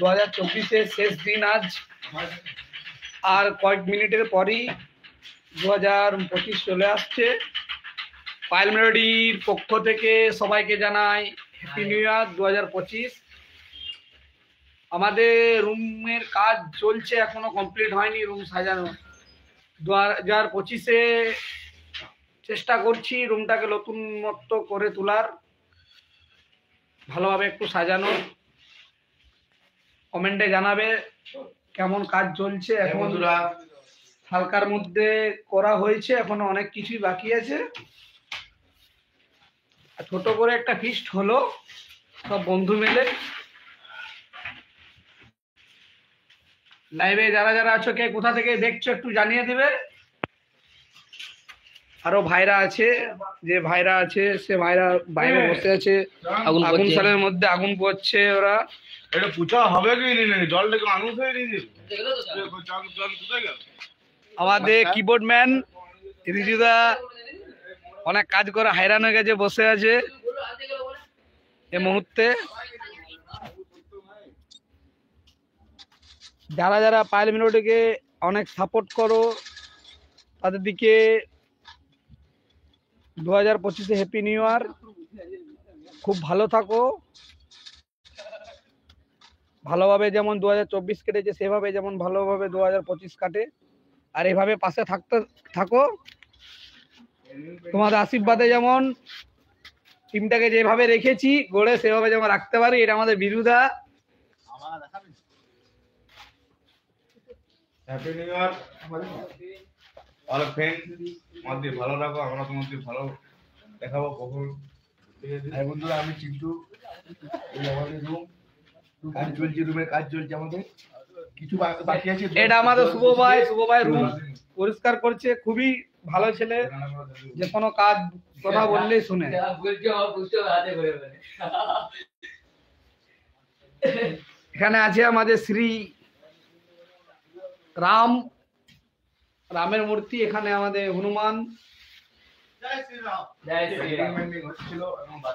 2024-এর শেষ দিন আজ, আর কয়েক মিনিটের পরই 2025 চলে আসছে। পায়েল মেলোডির পক্ষ থেকে সবাইকে জানাই হ্যাপি নিউ ইয়ার 2025। আমাদের রুমের কাজ চলছে, এখনো কমপ্লিট হয়নি রুম সাজানো। 2025-এ চেষ্টা করছি রুমটাকে নতুন মতো করে তোলার, ভালোভাবে একটু সাজানো। কমেন্টে জানাবে কেমন কাজ চলছে। এখন হালকার মধ্যে করা হয়েছে, এখনো অনেক কিছুই বাকি আছে। ছোট করে একটা ফিস্ট হলো সব বন্ধু মিলে। লাইভে যারা যারা আছো, কে কোথা থেকে দেখছো একটু জানিয়ে দিবে। আরো ভাইরা আছে, যে ভাইরা আছে সে ভাইরা বাইরে বসে আছে, আগুন সালের মধ্যে আগুন পোয়াচ্ছে ওরা। এটা পুছা হবে কি জলটাকে মানুষ হয়ে গেছে। আমাদের কিবোর্ড ম্যান রিজুদা অনেক কাজ করে হায়রান হয়ে গেছে, বসে আছে এই মুহূর্তে। যারা যারা পায়েল মেলোডিকে অনেক সাপোর্ট করো তাদের দিকে 2025-এ হ্যাপি নিউ ইয়ার। খুব ভালো থাকো, ভালোভাবে যেমন 2024 কেটেছে সেভাবে যেমন ভালোভাবে 2025 কাটে। আর এভাবে পাশে থাকতে থাকো। তোমাদের আশীর্বাদে যেমন টিমটাকে যেভাবে রেখেছি গড়ে, সেভাবে যেমন রাখতে পারি। এটা আমাদের বিরুদা। Happy new year all friend, আমাদের ভালো রাখো, আমরা তোমাদের ভালো দেখাবো কখন। এই বন্ধুরা, আমি চিন্টু, এই আমাদের রুম কাজ চলছে, রুমের কাজ চলছে, আমাদের কিছু বাকি আছে। এটা আমাদের শুভ ভাই রুম পরিষ্কার করছে, খুবই ভালো ছেলে, যে কোনো কাজ কথা বললেই শুনে। এখানে আছে আমাদের শ্রী রামের মূর্তি, এখানে আমাদের হনুমান।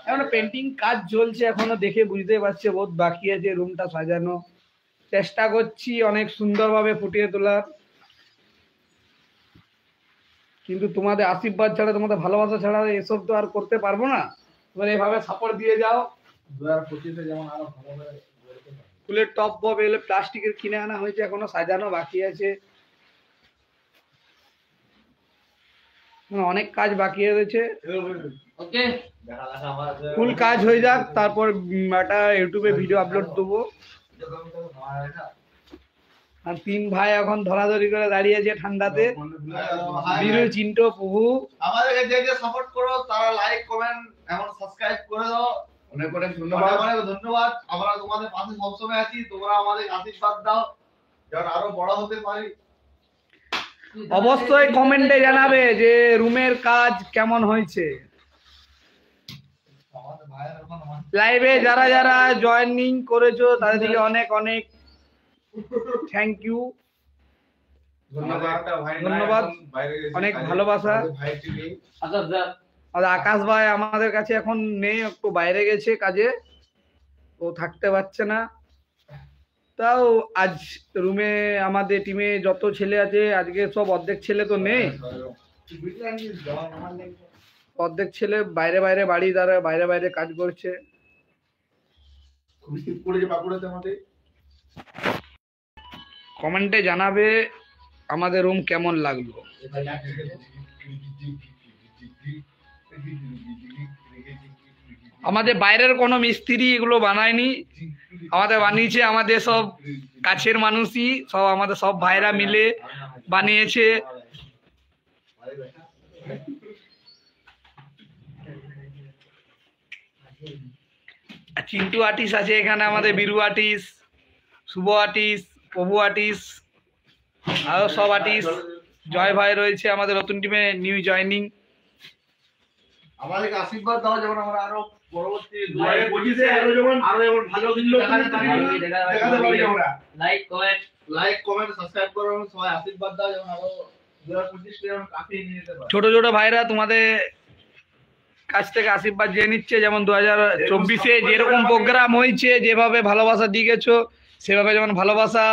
এখন পেন্টিং কাজ চলছে, এখনো দেখে বুঝতে পারছে বহুত বাকি আছে রুমটা সাজানো। চেষ্টা করছি অনেক সুন্দরভাবে ফুটিয়ে তোলার, কিন্তু তোমাদের আশীর্বাদ ছাড়া, তোমাদের ভালোবাসা ছাড়া এসব তো আর করতে পারবো না। তোমরা এভাবে সাপোর্ট দিয়ে যাও। 2025-এ যেমন আরো ভালো ফুলের টপ বব এলে প্লাস্টিকের কিনে আনা হয়েছে, এখনো সাজানো বাকি আছে। অনেক কাজ বাকি রয়েছে। ফুল কাজ হয়ে যাক, তারপর একটা ইউটিউবে ভিডিও আপলোড দেবো। আর 3 ভাই এখন ধরাধরি করে দাঁড়িয়ে আছে ঠান্ডাতে, বিরু, চিন্টু, প্রভু। আমাদেরকে যে যে সাপোর্ট করো তারা লাইক কমেন্ট এবং সাবস্ক্রাইব করে দাও। অনেক অনেক ধন্যবাদ। আমরা তোমাদের পাশে সবসময় আছি, তোমরা আমাদের আশীর্বাদ দাও যেন আরো বড় হতে পারি। অবশ্যই কমেন্টে জানাবে যে রুমের কাজ কেমন হয়েছে। লাইভে যারা যারা জয়েনিং করেছো তাদেরকে অনেক অনেক থ্যাংক ইউ, ধন্যবাদ, অনেক ভালোবাসা। আকাশ ভাই আমাদের কাছে এখন নেই, একটু বাইরে গেছে কাজে, ও থাকতে পারছে না। তাও আজ রুমে আমাদের টিমে যত ছেলে আছে আজকে সব অর্ধেক ছেলে তো নেই, অর্ধেক ছেলে বাইরে বাইরে বাড়ি, দ্বারা বাইরে বাইরে কাজ করছে। কমেন্টে জানাবে আমাদের রুম কেমন লাগলো। আমাদের বাইরের কোনো মিস্ত্রি এগুলো বানায়নি, আমাদের বানিয়েছে আমাদের সব কাছের মানুষই, সব আমাদের সব ভাইরা মিলে বানিয়েছে। চিন্টু আর্টিস্ট আছে এখানে, আমাদের বিরু আর্টিস্ট, শুভ আর্টিস্ট, প্রভু আর্টিস্ট, আরো সব আর্টিস্ট। জয় ভাই রয়েছে আমাদের নতুন টিমে, নিউ জয়নিং। আমাদেরকে আশীর্বাদ দাও যেমন আমরা আরো পরবর্তী 2025-এ আরো যেমন ভালো ভিডিও দেখাতে পারি। আমরা লাইক কমেন্ট সাবস্ক্রাইব করো, সবাই আশীর্বাদ দাও যেমন আরো 2025-কে যেমন কাছে নিয়ে যেতে পারি। ছোট ছোট ভাইরা তোমাদের কাছ থেকে আশীর্বাদ নিয়ে নিচ্ছে, যেমন 2024-এ যেরকম প্রোগ্রাম হয়েছে, যেভাবে ভালোবাসা দিয়ে গেছো সেভাবে যেমন ভালোবাসা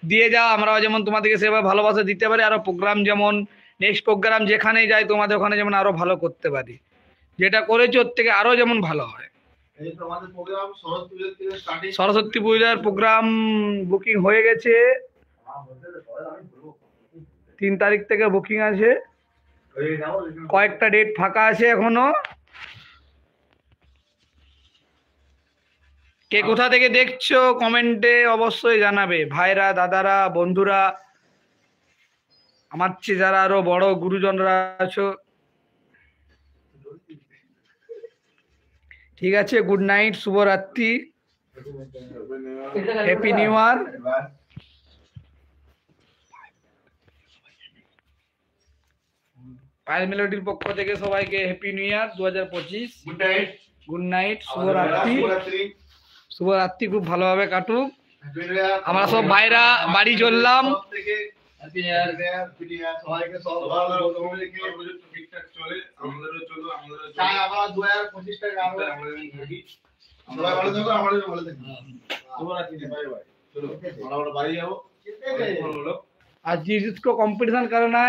দিয়ে যাও, আমরাও যেমন তোমাদেরকে সেভাবে ভালোবাসা দিতে পারি, আরও প্রোগ্রাম যেমন নেক্সট প্রোগ্রাম যেখানেই যাই তোমাদের ওখানে যেমন আরও ভালো করতে পারি, যেটা করেছো ওর থেকে আরও যেমন ভালো হয়। এই তো আমাদের প্রোগ্রাম সরস্বতী পুজোর থেকে স্টার্টিং। সরস্বতী পূজার প্রোগ্রাম বুকিং হয়ে গেছে, 3 তারিখ থেকে বুকিং আছে, কয়েকটা ডেট ফাঁকা আছে এখনো। কে কোথা থেকে দেখছো কমেন্টে অবশ্যই জানাবে, ভাইরা, দাদারা, বন্ধুরা, আমার চেয়ে যারা আরো বড় গুরুজনরা আছো। ঠিক আছে, গুড নাইট, শুভরাত্রি, হ্যাপি নিউ ইয়ার। পায়েল মেলোডির পক্ষ থেকে সবাইকে হ্যাপি নিউ ইয়ার 2025। Good night. গুড নাইট, শুভরাত্রি। শুভরাত্রি খুব ভালোভাবে কাটুক। আমরা সব ভাইরা বাড়ি চললাম। সবাইকে সব ঠিকঠাক চলে, আমাদেরও চলো, আমাদেরও চাই আমরা 2025টাকে আমরা সবাই ভালো থাকো, আমাদেরও ভালো থাকো। শুভরাত্রি, বাই বাই। চলো আমরা বাড়ি যাবো। आज जिसको कंपटीशन करना है